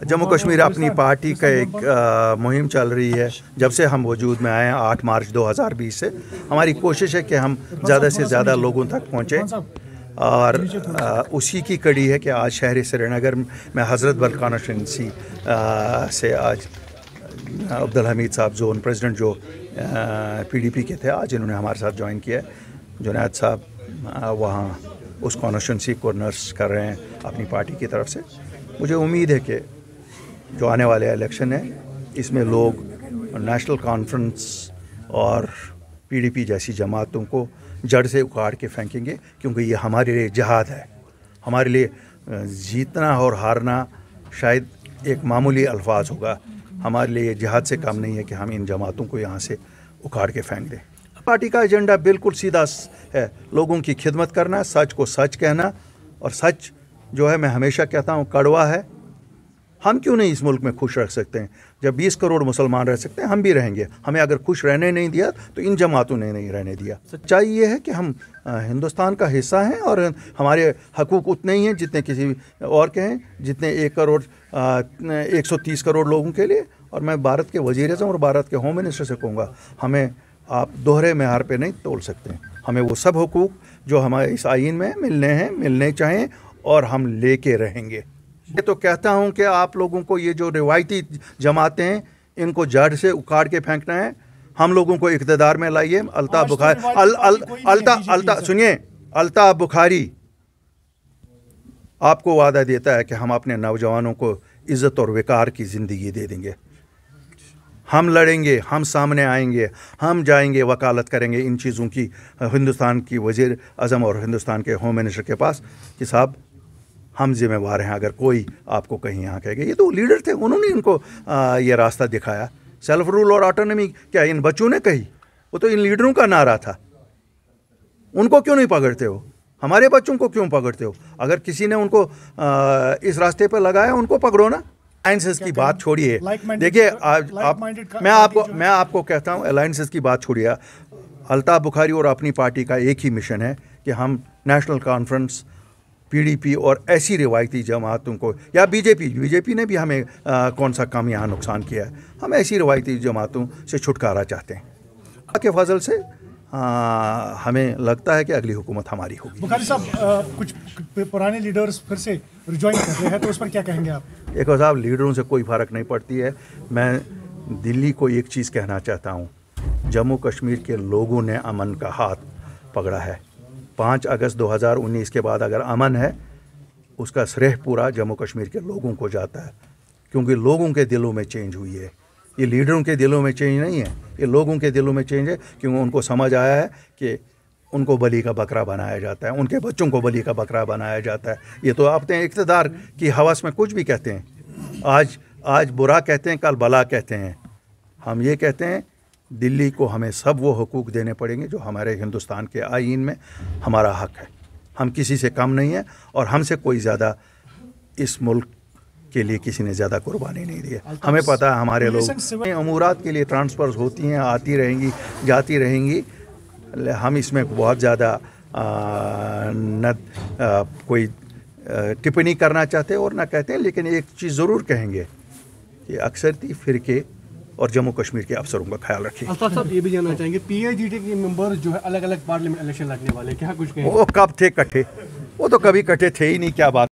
जम्मू कश्मीर अपनी पार्टी का एक मुहिम चल रही है। जब से हम वजूद में आए हैं 8 मार्च 2020 से हमारी कोशिश है कि हम ज़्यादा से ज़्यादा लोगों तक पहुँचें और उसी की कड़ी है कि आज शहर श्रीनगर में हज़रत बल कॉन्स्टिट्यूंसी से आज अब्दुल हमीद साहब जोन प्रेसिडेंट जो PDP के थे, आज इन्होंने हमारे साथ ज्वाइन किया है। जुनैद साहब वहाँ उस कॉन्स्टिट्यूंसी को नर्स कर रहे हैं अपनी पार्टी की तरफ से। मुझे उम्मीद है कि जो आने वाले इलेक्शन है इसमें लोग नेशनल कॉन्फ्रेंस और PDP जैसी जमातों को जड़ से उखाड़ के फेंकेंगे, क्योंकि ये हमारे लिए जिहाद है। हमारे लिए जीतना और हारना शायद एक मामूली अल्फाज होगा, हमारे लिए जिहाद से कम नहीं है कि हम इन जमातों को यहाँ से उखाड़ के फेंक दें। पार्टी का एजेंडा बिल्कुल सीधा है, लोगों की खिदमत करना, सच को सच कहना। और सच जो है, मैं हमेशा कहता हूँ, कड़वा है। हम क्यों नहीं इस मुल्क में खुश रख सकते हैं? जब 20 करोड़ मुसलमान रह सकते हैं, हम भी रहेंगे। हमें अगर खुश रहने नहीं दिया तो इन जमातों ने नहीं रहने दिया। सच्चाई ये है कि हम हिंदुस्तान का हिस्सा हैं और हमारे हकूक़ उतने ही हैं जितने किसी और के हैं, जितने 130 करोड़ लोगों के लिए। और मैं भारत के वज़ीर-ए-आज़म और भारत के होम मिनिस्टर से कहूँगा, हमें आप दोहरे मेयार पे नहीं तोल सकते हैं। हमें वो सब हुकूक जो हमारे इस आईन में मिलने हैं, मिलने चाहिए और हम लेके रहेंगे। ये तो कहता हूँ कि आप लोगों को ये जो रिवायती जमातें हैं इनको जड़ से उखाड़ के फेंकना है। हम लोगों को इक़्तिदार में लाइए। अल्ताफ़ बुखारी आपको वादा देता है कि हम अपने नौजवानों को इज़्ज़त और वक़ार की ज़िंदगी दे देंगे। हम लड़ेंगे, हम सामने आएंगे, हम जाएंगे, वकालत करेंगे इन चीज़ों की हिंदुस्तान की वज़ीर-ए-आज़म और हिंदुस्तान के होम मिनिस्टर के पास कि साहब हम जिम्मेवार हैं। अगर कोई आपको कहीं यहाँ कहेगा, ये तो लीडर थे, उन्होंने इनको ये रास्ता दिखाया। सेल्फ रूल और ऑटोनॉमी क्या इन बच्चों ने कही? वो तो इन लीडरों का नारा था। उनको क्यों नहीं पकड़ते हो? हमारे बच्चों को क्यों पकड़ते हो? अगर किसी ने उनको इस रास्ते पर लगाया, उनको पकड़ो ना। अलायंसेस की बात छोड़िए। देखिए, मैं आपको कहता हूँ, अलायंसेस की बात छोड़िए। अल्ताफ़ बुखारी और अपनी पार्टी का एक ही मिशन है कि हम नेशनल कॉन्फ्रेंस, PDP और ऐसी रिवायती जमातों को, या बीजेपी ने भी हमें कौन सा काम यहाँ नुकसान किया है, हम ऐसी रिवायती जमातों से छुटकारा चाहते हैं। अल्लाह के फजल से हमें लगता है कि अगली हुकूमत हमारी होगी। बुखारी साहब, कुछ पुराने लीडर्स फिर से रिजॉइन कर रहे हैं, तो उस पर क्या कहेंगे आप? देखो साहब, लीडरों से कोई फ़र्क नहीं पड़ती है। मैं दिल्ली को एक चीज़ कहना चाहता हूँ, जम्मू कश्मीर के लोगों ने अमन का हाथ पकड़ा है। 5 अगस्त 2019 के बाद अगर अमन है, उसका श्रेय पूरा जम्मू कश्मीर के लोगों को जाता है, क्योंकि लोगों के दिलों में चेंज हुई है। ये लीडरों के दिलों में चेंज नहीं है, ये लोगों के दिलों में चेंज है, क्योंकि उनको समझ आया है कि उनको बलि का बकरा बनाया जाता है, उनके बच्चों को बलि का बकरा बनाया जाता है। ये तो अपने इक़्तिदार की हवस में कुछ भी कहते हैं। आज बुरा कहते हैं, कल भला कहते हैं। हम ये कहते हैं, दिल्ली को हमें सब वो हुकूक देने पड़ेंगे जो हमारे हिंदुस्तान के आईन में हमारा हक है। हम किसी से कम नहीं है और हमसे कोई ज़्यादा इस मुल्क के लिए किसी ने ज़्यादा कुर्बानी नहीं दी है। हमें पता है हमारे लोग अमूरात के लिए ट्रांसफ़र्स होती हैं, आती रहेंगी, जाती रहेंगी। हम इसमें बहुत ज़्यादा कोई टिप्पणी करना चाहते और ना कहते हैं, लेकिन एक चीज़ ज़रूर कहेंगे कि अक्सरती फ़िरके और जम्मू कश्मीर के अफसरों का ख्याल रखिए। अल्ताफ़ साहब, ये भी जानना चाहेंगे, PIGT के मेंबर जो है अलग अलग पार्लियामेंट इलेक्शन लड़ने वाले, क्या कुछ कहेंगे? वो कब थे इकट्ठे? वो तो कभी इकट्ठे थे ही नहीं। क्या बात